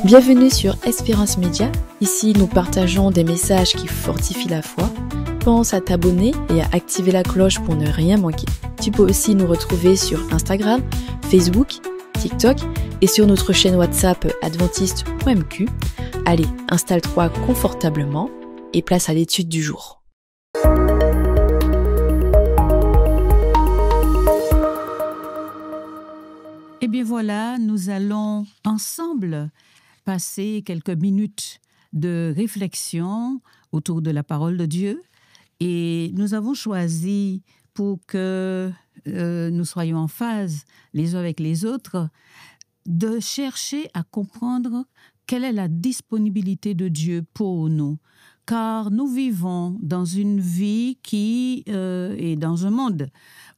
Bienvenue sur Espérance Média. Ici, nous partageons des messages qui fortifient la foi. Pense à t'abonner et à activer la cloche pour ne rien manquer. Tu peux aussi nous retrouver sur Instagram, Facebook, TikTok et sur notre chaîne WhatsApp adventiste.mq. Allez, installe-toi confortablement et place à l'étude du jour. Eh bien voilà, nous allons ensemble passer quelques minutes de réflexion autour de la parole de Dieu et nous avons choisi pour que nous soyons en phase les uns avec les autres de chercher à comprendre quelle est la disponibilité de Dieu pour nous. Car nous vivons dans une vie qui est dans un monde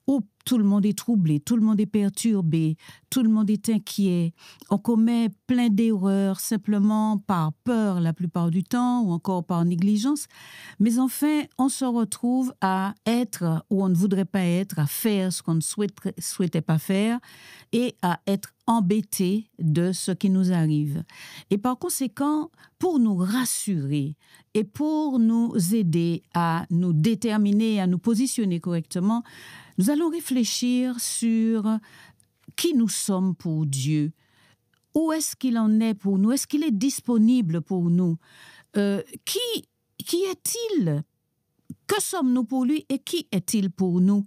où tout le monde est troublé, tout le monde est perturbé, tout le monde est inquiet. On commet plein d'erreurs simplement par peur la plupart du temps ou encore par négligence. Mais enfin, on se retrouve à être où on ne voudrait pas être, à faire ce qu'on ne souhaitait pas faire et à être embêté de ce qui nous arrive. Et par conséquent, pour nous rassurer et pour nous aider à nous déterminer, à nous positionner correctement, nous allons réfléchir sur qui nous sommes pour Dieu. Où est-ce qu'il en est pour nous? Est-ce qu'il est disponible pour nous? Qui est-il? Que sommes-nous pour lui et qui est-il pour nous?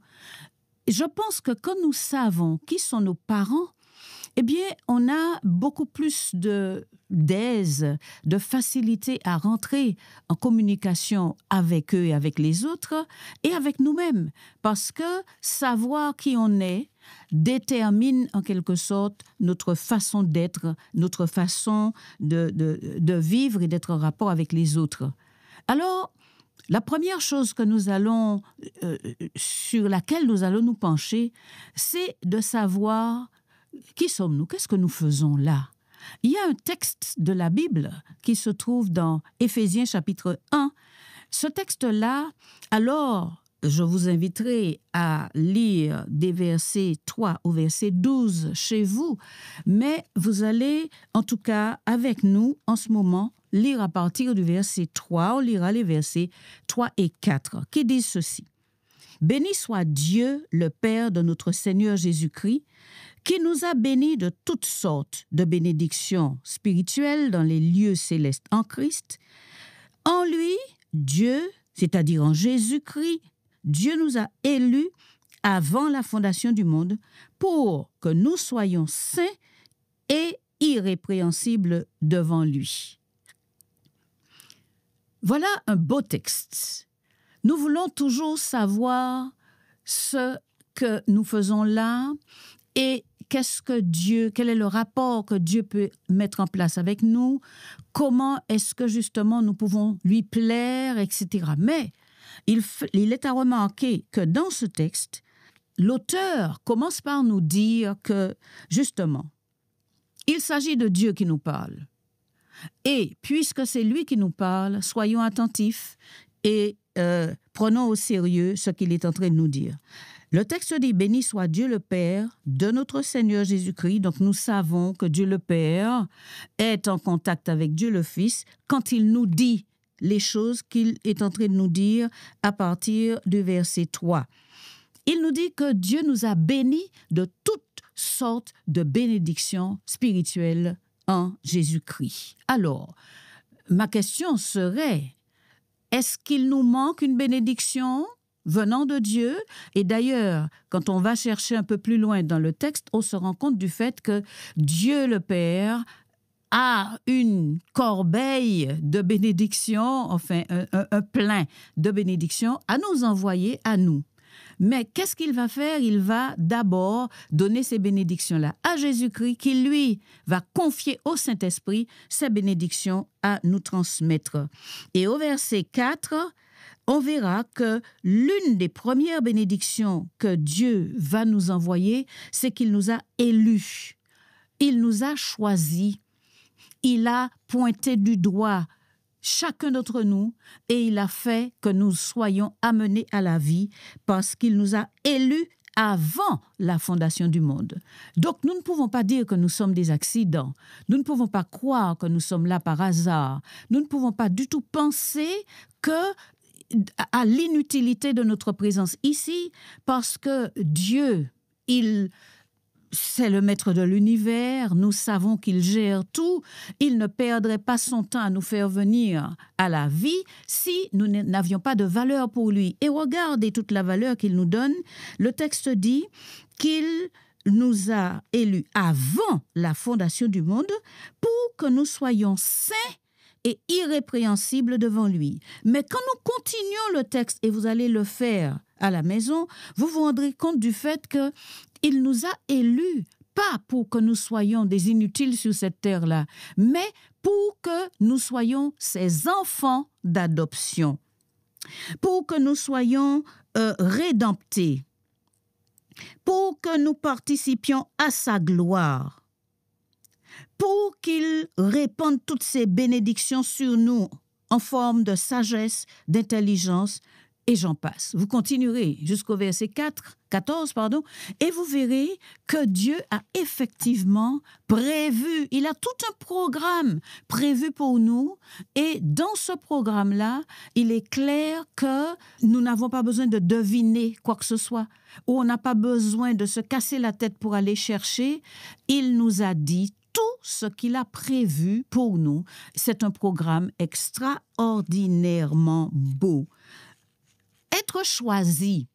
Je pense que quand nous savons qui sont nos parents, eh bien, on a beaucoup plus d'aise, de facilité à rentrer en communication avec eux et avec les autres et avec nous-mêmes. Parce que savoir qui on est détermine en quelque sorte notre façon d'être, notre façon de vivre et d'être en rapport avec les autres. Alors, la première chose que nous allons, sur laquelle nous allons nous pencher, c'est de savoir qui sommes-nous? Qu'est-ce que nous faisons là? Il y a un texte de la Bible qui se trouve dans Éphésiens chapitre 1. Ce texte-là, alors, je vous inviterai à lire des versets 3 au verset 12 chez vous, mais vous allez, en tout cas, avec nous, en ce moment, lire à partir du verset 3. On lira les versets 3 et 4 qui disent ceci. « Béni soit Dieu, le Père de notre Seigneur Jésus-Christ, qui nous a bénis de toutes sortes de bénédictions spirituelles dans les lieux célestes en Christ. En lui, Dieu, c'est-à-dire en Jésus-Christ, Dieu nous a élus avant la fondation du monde pour que nous soyons saints et irrépréhensibles devant lui. » Voilà un beau texte. Nous voulons toujours savoir ce que nous faisons là et quel est le rapport que Dieu peut mettre en place avec nous, comment est-ce que justement nous pouvons lui plaire, etc. Mais il est à remarquer que dans ce texte, l'auteur commence par nous dire que justement, il s'agit de Dieu qui nous parle. Et puisque c'est lui qui nous parle, soyons attentifs et prenons au sérieux ce qu'il est en train de nous dire. Le texte dit « Béni soit Dieu le Père de notre Seigneur Jésus-Christ ». Donc nous savons que Dieu le Père est en contact avec Dieu le Fils quand il nous dit les choses qu'il est en train de nous dire à partir du verset 3. Il nous dit que Dieu nous a bénis de toutes sortes de bénédictions spirituelles en Jésus-Christ. Alors, ma question serait, est-ce qu'il nous manque une bénédiction venant de Dieu? Et d'ailleurs, quand on va chercher un peu plus loin dans le texte, on se rend compte du fait que Dieu le Père a une corbeille de bénédictions, enfin un plein de bénédictions à nous envoyer à nous. Mais qu'est-ce qu'il va faire? Il va d'abord donner ces bénédictions-là à Jésus-Christ, qui lui va confier au Saint-Esprit ces bénédictions à nous transmettre. Et au verset 4, on verra que l'une des premières bénédictions que Dieu va nous envoyer, c'est qu'il nous a élus. Il nous a choisis. Il a pointé du doigt chacun d'entre nous et il a fait que nous soyons amenés à la vie parce qu'il nous a élus avant la fondation du monde. Donc, nous ne pouvons pas dire que nous sommes des accidents. Nous ne pouvons pas croire que nous sommes là par hasard. Nous ne pouvons pas du tout penser à l'inutilité de notre présence ici, parce que Dieu, c'est le maître de l'univers, nous savons qu'il gère tout, il ne perdrait pas son temps à nous faire venir à la vie si nous n'avions pas de valeur pour lui. Et regardez toute la valeur qu'il nous donne. Le texte dit qu'il nous a élus avant la fondation du monde pour que nous soyons saints et irrépréhensibles devant lui. Mais quand nous continuons le texte, et vous allez le faire à la maison, vous vous rendrez compte du fait qu'il nous a élus, pas pour que nous soyons des inutiles sur cette terre-là, mais pour que nous soyons ses enfants d'adoption, pour que nous soyons rédemptés, pour que nous participions à sa gloire, pour qu'il répande toutes ses bénédictions sur nous en forme de sagesse, d'intelligence, et j'en passe. Vous continuerez jusqu'au verset 14, et vous verrez que Dieu a effectivement prévu, il a tout un programme prévu pour nous, et dans ce programme-là, il est clair que nous n'avons pas besoin de deviner quoi que ce soit, ou on n'a pas besoin de se casser la tête pour aller chercher. Il nous a dit tout ce qu'il a prévu pour nous. C'est un programme extraordinairement beau. Être choisi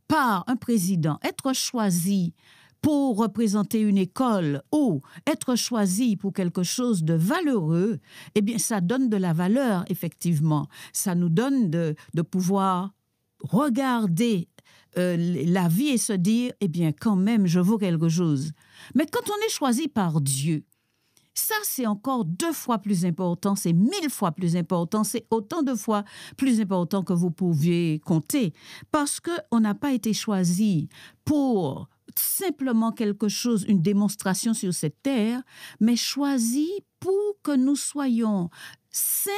par un président, être choisi pour représenter une école ou être choisi pour quelque chose de valeureux, eh bien, ça donne de la valeur, effectivement. Ça nous donne de pouvoir regarder la vie et se dire, eh bien, quand même, je vaux quelque chose. Mais quand on est choisi par Dieu, ça, c'est encore 2 fois plus important, c'est 1000 fois plus important, c'est autant de fois plus important que vous pouviez compter, parce qu'on n'a pas été choisi pour simplement quelque chose, une démonstration sur cette terre, mais choisi pour que nous soyons saints,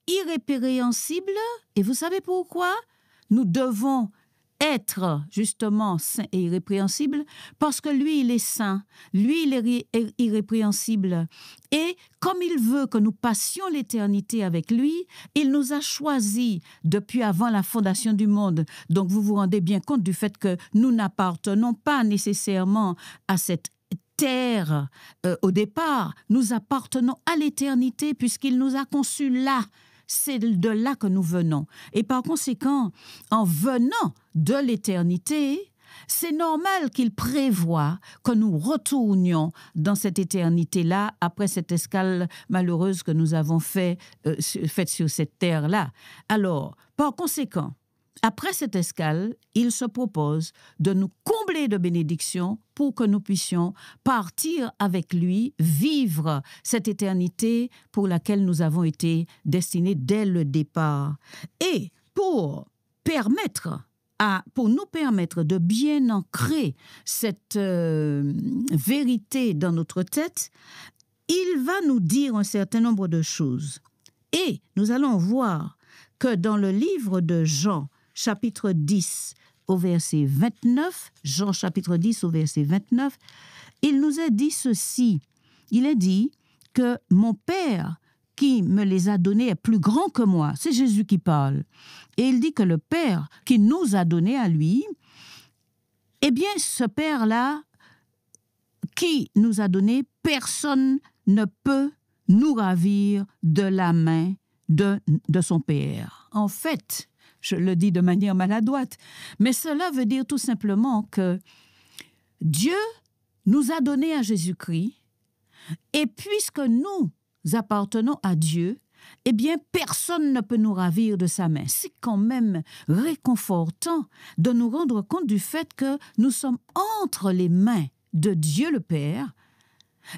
irrépréhensibles. Et vous savez pourquoi? Nous devons être justement saint et irrépréhensible parce que lui, il est saint, lui, il est irrépréhensible. Et comme il veut que nous passions l'éternité avec lui, il nous a choisis depuis avant la fondation du monde. Donc, vous vous rendez bien compte du fait que nous n'appartenons pas nécessairement à cette terre au départ. Nous appartenons à l'éternité puisqu'il nous a conçus là. C'est de là que nous venons. Et par conséquent, en venant de l'éternité, c'est normal qu'il prévoit que nous retournions dans cette éternité-là après cette escale malheureuse que nous avons faite sur cette terre-là. Alors, par conséquent, après cette escale, il se propose de nous combler de bénédictions pour que nous puissions partir avec lui, vivre cette éternité pour laquelle nous avons été destinés dès le départ. Et pour nous permettre de bien ancrer cette vérité dans notre tête, il va nous dire un certain nombre de choses. Et nous allons voir que dans le livre de Jean, chapitre 10 au verset 29, Jean chapitre 10 au verset 29, il nous a dit ceci. Il a dit que mon Père qui me les a donnés est plus grand que moi. C'est Jésus qui parle. Et il dit que le Père qui nous a donnés à lui, eh bien, ce Père-là qui nous a donné, personne ne peut nous ravir de la main de son Père. En fait, je le dis de manière maladroite, mais cela veut dire tout simplement que Dieu nous a donné à Jésus-Christ, et puisque nous appartenons à Dieu, eh bien, personne ne peut nous ravir de sa main. C'est quand même réconfortant de nous rendre compte du fait que nous sommes entre les mains de Dieu le Père.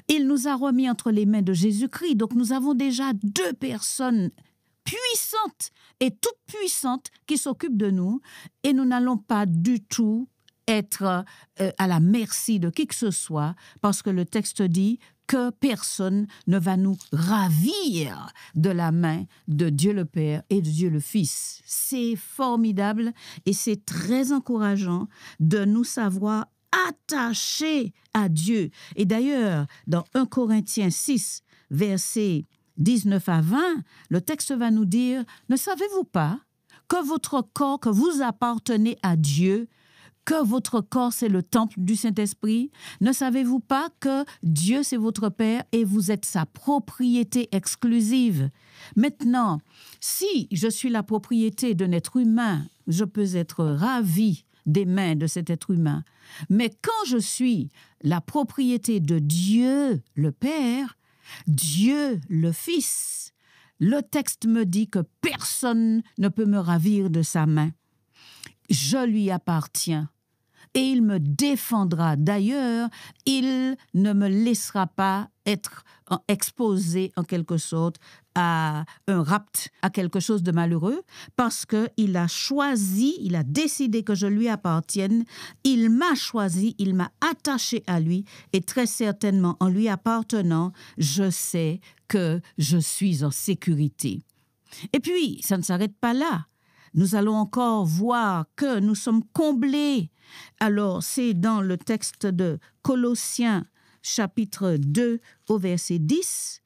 Il nous a remis entre les mains de Jésus-Christ, donc nous avons déjà 2 personnes puissante et toute puissante qui s'occupe de nous, et nous n'allons pas du tout être à la merci de qui que ce soit, parce que le texte dit que personne ne va nous ravir de la main de Dieu le Père et de Dieu le Fils. C'est formidable et c'est très encourageant de nous savoir attachés à Dieu. Et d'ailleurs, dans 1 Corinthiens 6, versets 19 à 20, le texte va nous dire, « Ne savez-vous pas que votre corps, que vous appartenez à Dieu, que votre corps, c'est le temple du Saint-Esprit? Ne savez-vous pas que Dieu, c'est votre Père et vous êtes sa propriété exclusive? Maintenant, si je suis la propriété d'un être humain, je peux être ravi des mains de cet être humain. Mais quand je suis la propriété de Dieu, le Père, Dieu, le Fils, le texte me dit que personne ne peut me ravir de sa main. Je lui appartiens. Et il me défendra. D'ailleurs, il ne me laissera pas être exposé en quelque sorte à un rapt, à quelque chose de malheureux, parce qu'il a choisi, il a décidé que je lui appartienne, il m'a choisi, il m'a attaché à lui, et très certainement, en lui appartenant, je sais que je suis en sécurité. Et puis, ça ne s'arrête pas là. Nous allons encore voir que nous sommes comblés. Alors, c'est dans le texte de Colossiens, chapitre 2, au verset 10.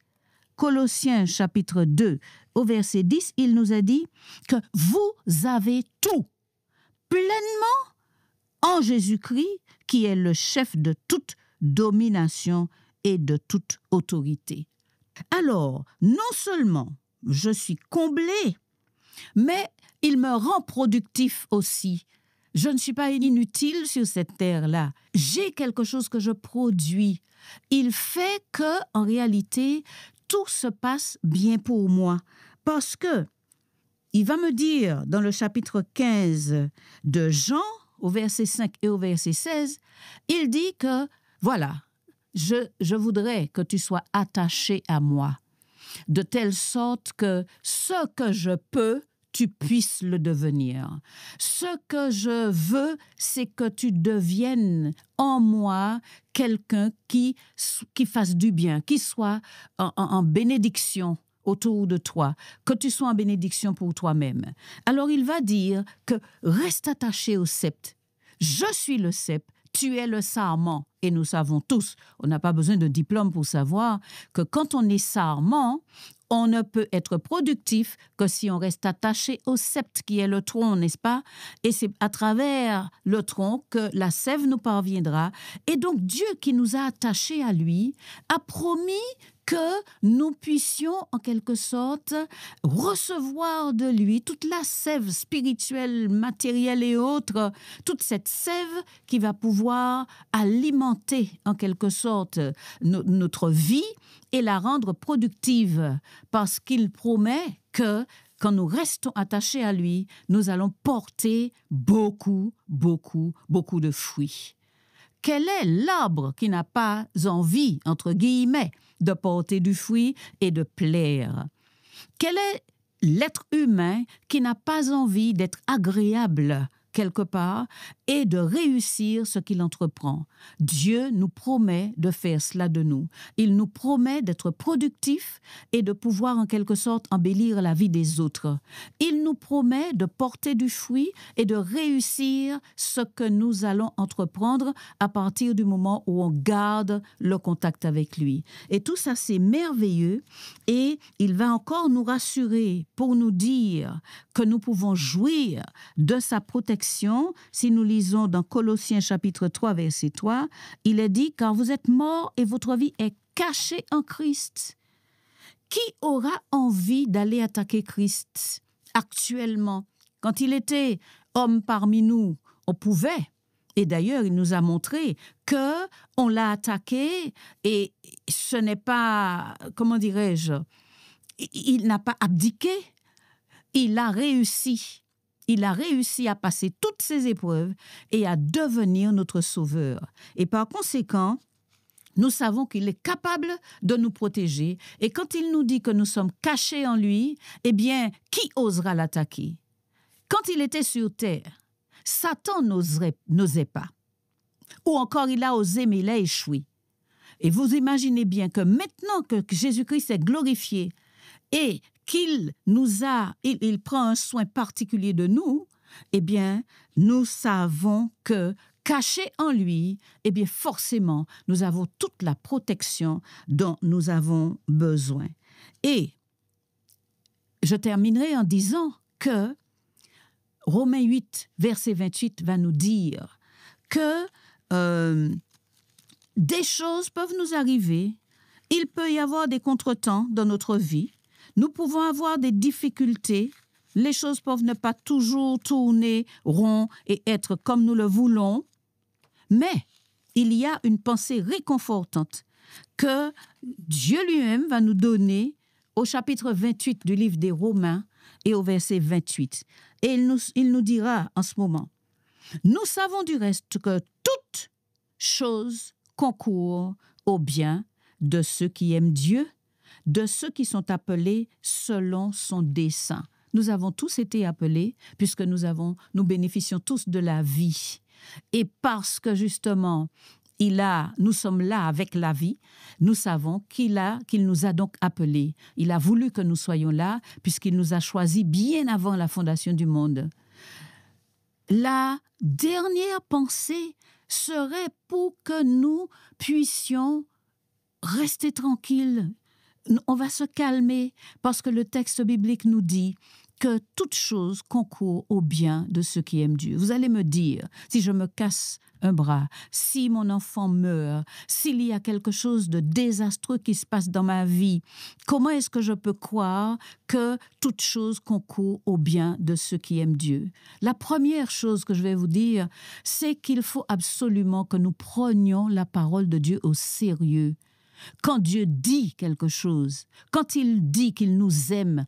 Colossiens, chapitre 2, au verset 10, il nous a dit que vous avez tout pleinement en Jésus-Christ, qui est le chef de toute domination et de toute autorité. Alors, non seulement je suis comblé, mais il me rend productif aussi. Je ne suis pas inutile sur cette terre-là. J'ai quelque chose que je produis. Il fait que, en réalité, tout se passe bien pour moi. Parce que, il va me dire dans le chapitre 15 de Jean, au verset 5 et au verset 16, il dit que, voilà, je voudrais que tu sois attaché à moi, de telle sorte que ce que je peux, tu puisses le devenir. Ce que je veux, c'est que tu deviennes en moi quelqu'un qui fasse du bien, qui soit en bénédiction autour de toi, que tu sois en bénédiction pour toi-même. Alors il va dire que reste attaché au sceptre. Je suis le sceptre, tu es le sarment. Et nous savons tous, on n'a pas besoin de diplôme pour savoir que quand on est sarment, on ne peut être productif que si on reste attaché au sceptre qui est le tronc, n'est-ce pas? Et c'est à travers le tronc que la sève nous parviendra. Et donc Dieu qui nous a attachés à lui a promis que nous puissions en quelque sorte recevoir de lui toute la sève spirituelle, matérielle et autres, toute cette sève qui va pouvoir alimenter en quelque sorte notre vie et la rendre productive, parce qu'il promet que quand nous restons attachés à lui, nous allons porter beaucoup, beaucoup, beaucoup de fruits. Quel est l'arbre qui n'a pas envie, entre guillemets, de porter du fruit et de plaire? Quel est l'être humain qui n'a pas envie d'être agréable quelque part et de réussir ce qu'il entreprend? Dieu nous promet de faire cela de nous. Il nous promet d'être productif et de pouvoir en quelque sorte embellir la vie des autres. Il nous promet de porter du fruit et de réussir ce que nous allons entreprendre à partir du moment où on garde le contact avec lui. Et tout ça, c'est merveilleux, et il va encore nous rassurer pour nous dire que nous pouvons jouir de sa protection. Si nous lisons dans Colossiens chapitre 3, verset 3, il est dit « Car vous êtes morts et votre vie est cachée en Christ ». Qui aura envie d'aller attaquer Christ actuellement? Quand il était homme parmi nous, on pouvait. Et d'ailleurs, il nous a montré qu'on l'a attaqué et ce n'est pas, comment dirais-je, il n'a pas abdiqué, il a réussi. Il a réussi à passer toutes ces épreuves et à devenir notre sauveur. Et par conséquent, nous savons qu'il est capable de nous protéger. Et quand il nous dit que nous sommes cachés en lui, eh bien, qui osera l'attaquer? Quand il était sur terre, Satan n'osait pas. Ou encore, il a osé, mais il a échoué. Et vous imaginez bien que maintenant que Jésus-Christ est glorifié et qu'il il prend un soin particulier de nous, eh bien, nous savons que caché en lui, eh bien, forcément, nous avons toute la protection dont nous avons besoin. Et je terminerai en disant que Romains 8, verset 28 va nous dire que des choses peuvent nous arriver, il peut y avoir des contretemps dans notre vie, nous pouvons avoir des difficultés, les choses peuvent ne pas toujours tourner rond et être comme nous le voulons, mais il y a une pensée réconfortante que Dieu lui-même va nous donner au chapitre 28 du livre des Romains et au verset 28. Et il nous dira en ce moment, « Nous savons du reste que toute chose concourt au bien de ceux qui aiment Dieu, de ceux qui sont appelés selon son dessein. » Nous avons tous été appelés puisque nous bénéficions tous de la vie. Et parce que justement, nous sommes là avec la vie, nous savons qu'il nous a donc appelés. Il a voulu que nous soyons là puisqu'il nous a choisis bien avant la fondation du monde. La dernière pensée serait pour que nous puissions rester tranquilles. On va se calmer parce que le texte biblique nous dit que toute chose concourt au bien de ceux qui aiment Dieu. Vous allez me dire, si je me casse un bras, si mon enfant meurt, s'il y a quelque chose de désastreux qui se passe dans ma vie, comment est-ce que je peux croire que toute chose concourt au bien de ceux qui aiment Dieu? La première chose que je vais vous dire, c'est qu'il faut absolument que nous prenions la parole de Dieu au sérieux. Quand Dieu dit quelque chose, quand il dit qu'il nous aime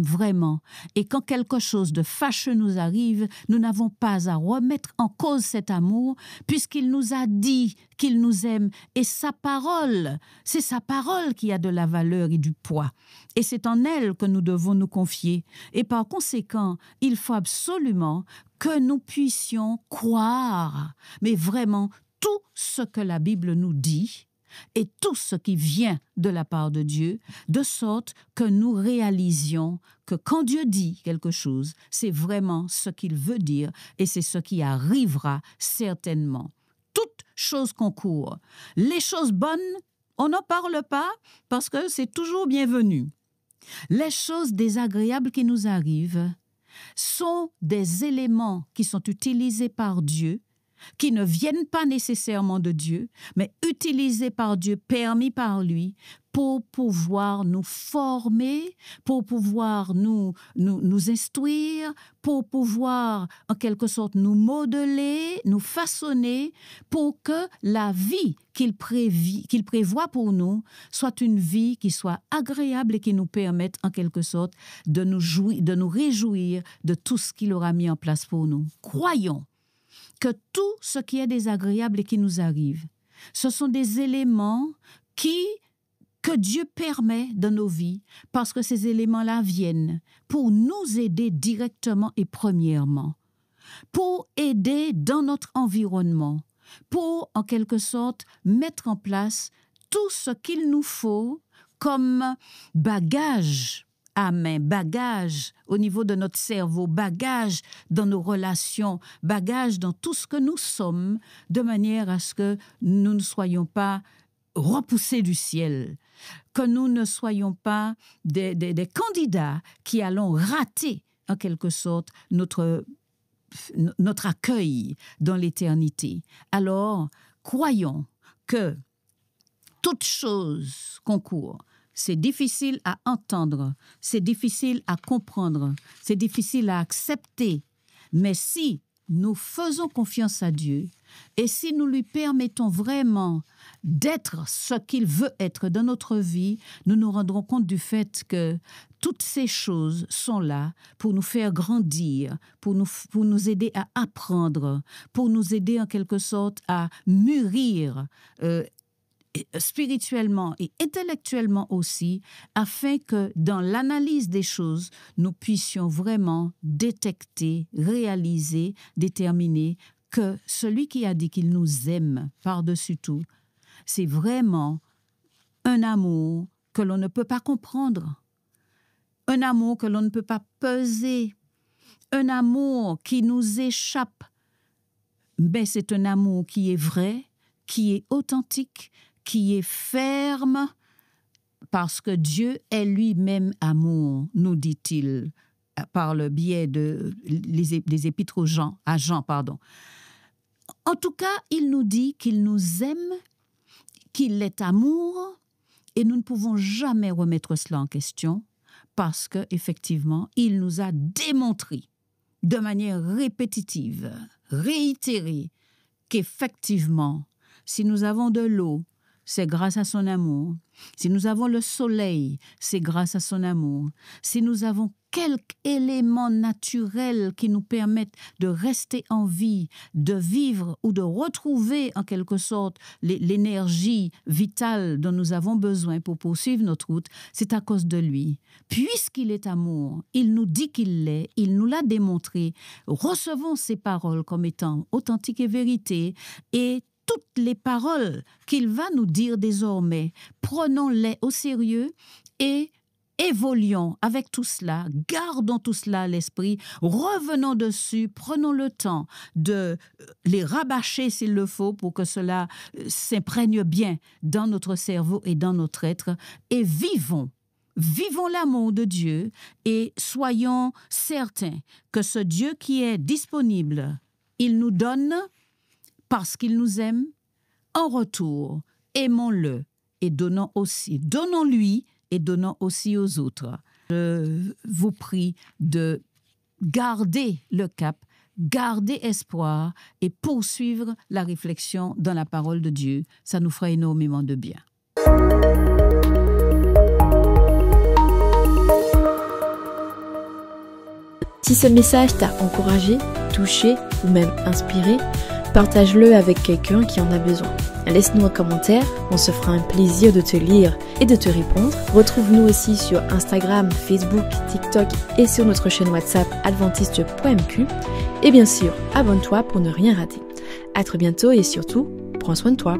vraiment. Et quand quelque chose de fâcheux nous arrive, nous n'avons pas à remettre en cause cet amour puisqu'il nous a dit qu'il nous aime. Et sa parole, c'est sa parole qui a de la valeur et du poids. Et c'est en elle que nous devons nous confier. Et par conséquent, il faut absolument que nous puissions croire, mais vraiment tout ce que la Bible nous dit, et tout ce qui vient de la part de Dieu, de sorte que nous réalisions que quand Dieu dit quelque chose, c'est vraiment ce qu'il veut dire et c'est ce qui arrivera certainement. Toute chose concourt. Les choses bonnes, on n'en parle pas parce que c'est toujours bienvenu. Les choses désagréables qui nous arrivent sont des éléments qui sont utilisés par Dieu, qui ne viennent pas nécessairement de Dieu, mais utilisés par Dieu, permis par lui, pour pouvoir nous former, pour pouvoir nous instruire, pour pouvoir, en quelque sorte, nous modeler, nous façonner, pour que la vie qu'il prévoit pour nous soit une vie qui soit agréable et qui nous permette, en quelque sorte, de nous réjouir de tout ce qu'il aura mis en place pour nous. Croyons que tout ce qui est désagréable et qui nous arrive, ce sont des éléments que Dieu permet dans nos vies, parce que ces éléments-là viennent pour nous aider directement et premièrement, pour aider dans notre environnement, pour, en quelque sorte, mettre en place tout ce qu'il nous faut comme bagage à main, bagage au niveau de notre cerveau, bagage dans nos relations, bagage dans tout ce que nous sommes, de manière à ce que nous ne soyons pas repoussés du ciel, que nous ne soyons pas des candidats qui allons rater, en quelque sorte, notre accueil dans l'éternité. Alors, croyons que toute chose concourt. C'est difficile à entendre, c'est difficile à comprendre, c'est difficile à accepter. Mais si nous faisons confiance à Dieu et si nous lui permettons vraiment d'être ce qu'il veut être dans notre vie, nous nous rendrons compte du fait que toutes ces choses sont là pour nous faire grandir, pour nous aider à apprendre, pour nous aider en quelque sorte à mûrir spirituellement et intellectuellement aussi, afin que dans l'analyse des choses, nous puissions vraiment détecter, réaliser, déterminer que celui qui a dit qu'il nous aime par-dessus tout c'est vraiment un amour que l'on ne peut pas comprendre, un amour que l'on ne peut pas peser, un amour qui nous échappe. Mais c'est un amour qui est vrai, qui est authentique, qui est ferme, parce que Dieu est lui-même amour, nous dit-il, par le biais des épîtres à Jean. En tout cas, il nous dit qu'il nous aime, qu'il est amour, et nous ne pouvons jamais remettre cela en question, parce qu'effectivement, il nous a démontré de manière répétitive, réitérée, qu'effectivement, si nous avons de l'eau, c'est grâce à son amour. Si nous avons le soleil, c'est grâce à son amour. Si nous avons quelques éléments naturels qui nous permettent de rester en vie, de vivre ou de retrouver en quelque sorte l'énergie vitale dont nous avons besoin pour poursuivre notre route, c'est à cause de lui. Puisqu'il est amour, il nous dit qu'il l'est, il nous l'a démontré. Recevons ces paroles comme étant authentiques et vérités, et toutes les paroles qu'il va nous dire désormais, prenons-les au sérieux et évoluons avec tout cela, gardons tout cela à l'esprit, revenons dessus, prenons le temps de les rabâcher s'il le faut pour que cela s'imprègne bien dans notre cerveau et dans notre être, et vivons l'amour de Dieu et soyons certains que ce Dieu qui est disponible, il nous donne parce qu'il nous aime. En retour, aimons-le et donnons-lui et donnons aussi aux autres. Je vous prie de garder le cap, garder espoir et poursuivre la réflexion dans la parole de Dieu. Ça nous fera énormément de bien. Si ce message t'a encouragé, touché ou même inspiré, partage-le avec quelqu'un qui en a besoin. Laisse-nous un commentaire, on se fera un plaisir de te lire et de te répondre. Retrouve-nous aussi sur Instagram, Facebook, TikTok et sur notre chaîne WhatsApp adventiste.mq. Et bien sûr, abonne-toi pour ne rien rater. À très bientôt et surtout, prends soin de toi.